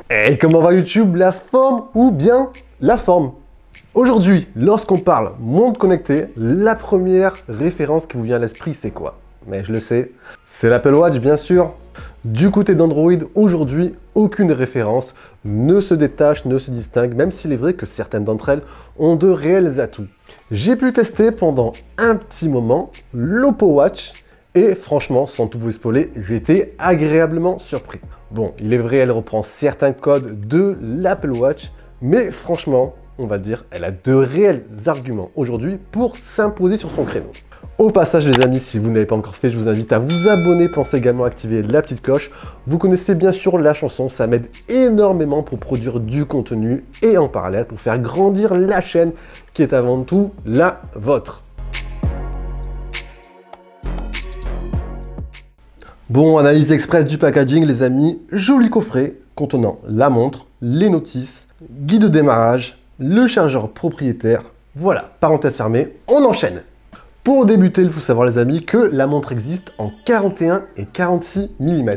Et comment va YouTube? La forme ou bien la forme? Aujourd'hui, lorsqu'on parle monde connecté, la première référence qui vous vient à l'esprit, c'est quoi? Mais je le sais, c'est l'Apple Watch, bien sûr. Du côté d'Android, aujourd'hui, aucune référence ne se détache, ne se distingue, même s'il est vrai que certaines d'entre elles ont de réels atouts. J'ai pu tester pendant un petit moment l'Oppo Watch et franchement, sans tout vous spoiler, j'ai été agréablement surpris. Bon, il est vrai, elle reprend certains codes de l'Apple Watch, mais franchement, on va dire, elle a de réels arguments aujourd'hui pour s'imposer sur son créneau. Au passage les amis, si vous n'avez pas encore fait, je vous invite à vous abonner, pensez également à activer la petite cloche. Vous connaissez bien sûr la chanson, ça m'aide énormément pour produire du contenu et en parallèle pour faire grandir la chaîne qui est avant tout la vôtre. Bon, analyse express du packaging les amis, joli coffret contenant la montre, les notices, guide de démarrage, le chargeur propriétaire. Voilà, parenthèse fermée, on enchaîne. Pour débuter, il faut savoir les amis que la montre existe en 41 et 46 mm.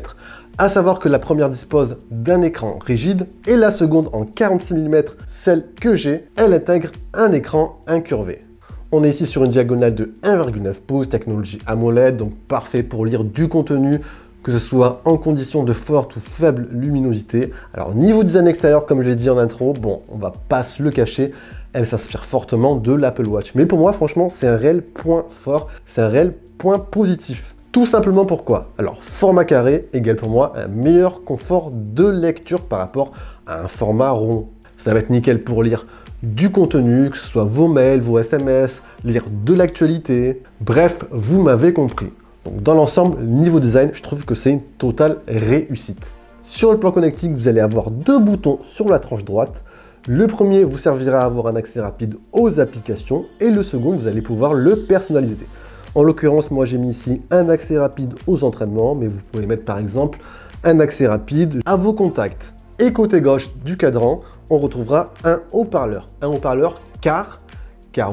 À savoir que la première dispose d'un écran rigide et la seconde en 46 mm, celle que j'ai, elle intègre un écran incurvé. On est ici sur une diagonale de 1,9 pouces, technologie AMOLED, donc parfait pour lire du contenu, que ce soit en conditions de forte ou faible luminosité. Alors niveau design extérieur, comme je l'ai dit en intro, bon, on va pas se le cacher, elle s'inspire fortement de l'Apple Watch. Mais pour moi, franchement, c'est un réel point fort, c'est un réel point positif. Tout simplement pourquoi? Alors, format carré égale pour moi un meilleur confort de lecture par rapport à un format rond. Ça va être nickel pour lire du contenu, que ce soit vos mails, vos SMS, lire de l'actualité. Bref, vous m'avez compris. Donc dans l'ensemble, niveau design, je trouve que c'est une totale réussite. Sur le plan connectique, vous allez avoir deux boutons sur la tranche droite. Le premier vous servira à avoir un accès rapide aux applications et le second, vous allez pouvoir le personnaliser. En l'occurrence, moi j'ai mis ici un accès rapide aux entraînements, mais vous pouvez mettre par exemple un accès rapide à vos contacts. Et côté gauche du cadran, on retrouvera un haut-parleur. Un haut-parleur car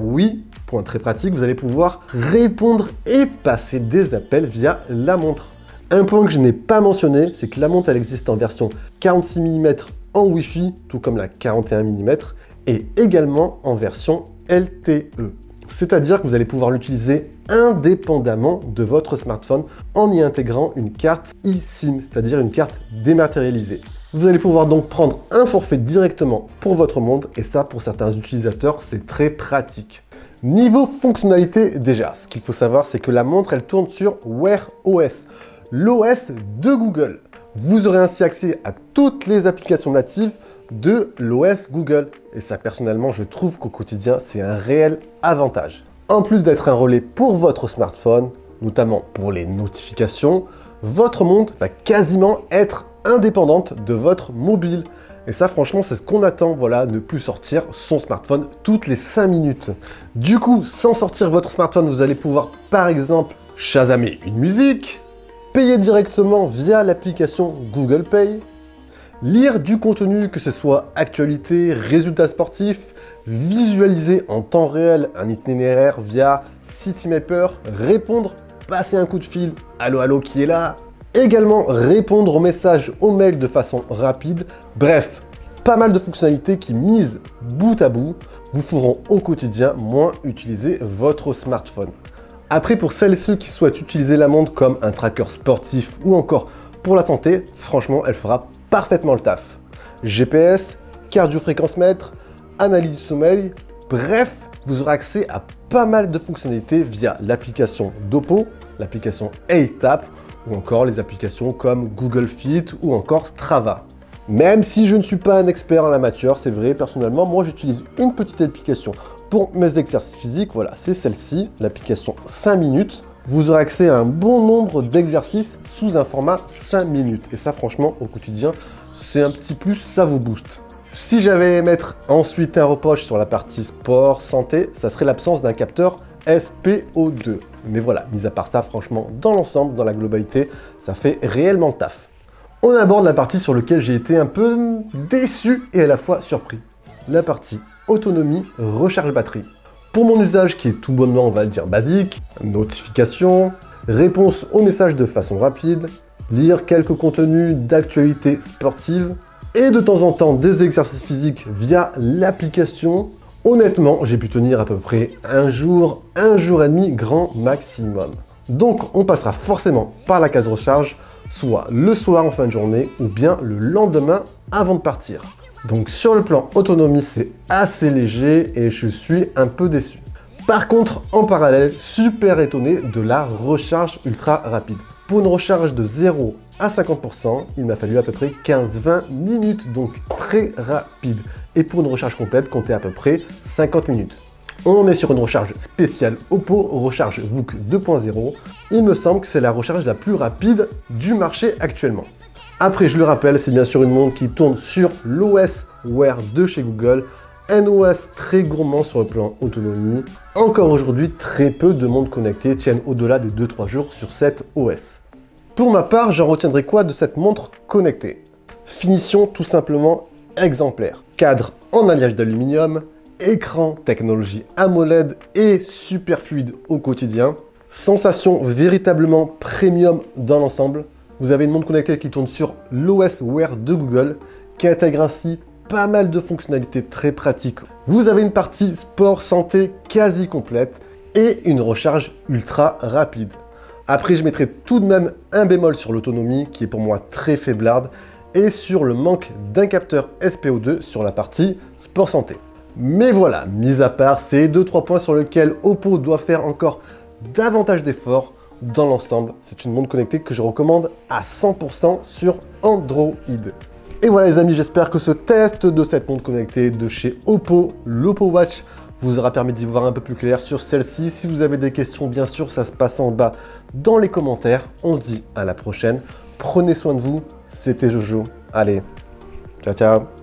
oui, point très pratique, vous allez pouvoir répondre et passer des appels via la montre. Un point que je n'ai pas mentionné, c'est que la montre elle existe en version 46 mm en Wi-Fi, tout comme la 41 mm, et également en version LTE. C'est-à-dire que vous allez pouvoir l'utiliser indépendamment de votre smartphone en y intégrant une carte eSIM, c'est-à-dire une carte dématérialisée. Vous allez pouvoir donc prendre un forfait directement pour votre montre et ça, pour certains utilisateurs, c'est très pratique. Niveau fonctionnalité, déjà, ce qu'il faut savoir, c'est que la montre, elle tourne sur Wear OS, l'OS de Google. Vous aurez ainsi accès à toutes les applications natives de l'OS Google. Et ça, personnellement, je trouve qu'au quotidien, c'est un réel avantage. En plus d'être un relais pour votre smartphone, notamment pour les notifications, votre montre va quasiment être indépendante de votre mobile. Et ça, franchement, c'est ce qu'on attend, voilà, ne plus sortir son smartphone toutes les 5 minutes. Du coup, sans sortir votre smartphone, vous allez pouvoir, par exemple, chasamer une musique, payer directement via l'application Google Pay, lire du contenu, que ce soit actualité, résultats sportifs, visualiser en temps réel un itinéraire via Citymapper, répondre, passer un coup de fil, allô allô qui est là, également répondre aux messages, aux mails de façon rapide. Bref, pas mal de fonctionnalités qui, mises bout à bout, vous feront au quotidien moins utiliser votre smartphone. Après, pour celles et ceux qui souhaitent utiliser la montre comme un tracker sportif ou encore pour la santé, franchement, elle fera parfaitement le taf. GPS, cardio-fréquence-mètre, analyse du sommeil, bref, vous aurez accès à pas mal de fonctionnalités via l'application d'Oppo, l'application AirTap ou encore les applications comme Google Fit ou encore Strava. Même si je ne suis pas un expert en la matière, c'est vrai, personnellement, moi j'utilise une petite application pour mes exercices physiques, voilà, c'est celle-ci, l'application 5 minutes. Vous aurez accès à un bon nombre d'exercices sous un format 5 minutes. Et ça, franchement, au quotidien, c'est un petit plus, ça vous booste. Si j'avais à mettre ensuite un reproche sur la partie sport, santé, ça serait l'absence d'un capteur SPO2. Mais voilà, mis à part ça, franchement, dans l'ensemble, dans la globalité, ça fait réellement le taf. On aborde la partie sur laquelle j'ai été un peu déçu et à la fois surpris. La partie autonomie, recharge batterie. Pour mon usage qui est tout bonnement, on va dire basique, notification, réponse aux messages de façon rapide, lire quelques contenus d'actualité sportive et de temps en temps des exercices physiques via l'application. Honnêtement, j'ai pu tenir à peu près un jour et demi grand maximum. Donc on passera forcément par la case recharge, soit le soir en fin de journée ou bien le lendemain avant de partir. Donc sur le plan autonomie, c'est assez léger et je suis un peu déçu. Par contre, en parallèle, super étonné de la recharge ultra rapide. Pour une recharge de 0 à 50%, il m'a fallu à peu près 15-20 minutes, donc très rapide. Et pour une recharge complète, comptez à peu près 50 minutes. On est sur une recharge spéciale Oppo, recharge VOOC 2.0. Il me semble que c'est la recharge la plus rapide du marché actuellement. Après, je le rappelle, c'est bien sûr une montre qui tourne sur l'OS Wear de chez Google. Un OS très gourmand sur le plan autonomie. Encore aujourd'hui, très peu de montres connectées tiennent au-delà des 2-3 jours sur cet OS. Pour ma part, j'en retiendrai quoi de cette montre connectée? Finition tout simplement exemplaire. Cadre en alliage d'aluminium, écran technologie AMOLED et super fluide au quotidien. Sensation véritablement premium dans l'ensemble. Vous avez une montre connectée qui tourne sur l'OS Wear de Google, qui intègre ainsi pas mal de fonctionnalités très pratiques. Vous avez une partie sport santé quasi complète et une recharge ultra rapide. Après, je mettrai tout de même un bémol sur l'autonomie qui est pour moi très faiblarde et sur le manque d'un capteur SPO2 sur la partie sport santé. Mais voilà, mis à part ces 2-3 points sur lesquels Oppo doit faire encore davantage d'efforts, dans l'ensemble, c'est une montre connectée que je recommande à 100% sur Android. Et voilà les amis, j'espère que ce test de cette montre connectée de chez Oppo, l'Oppo Watch, vous aura permis d'y voir un peu plus clair sur celle-ci. Si vous avez des questions, bien sûr, ça se passe en bas dans les commentaires. On se dit à la prochaine. Prenez soin de vous. C'était Jojo. Allez, ciao ciao.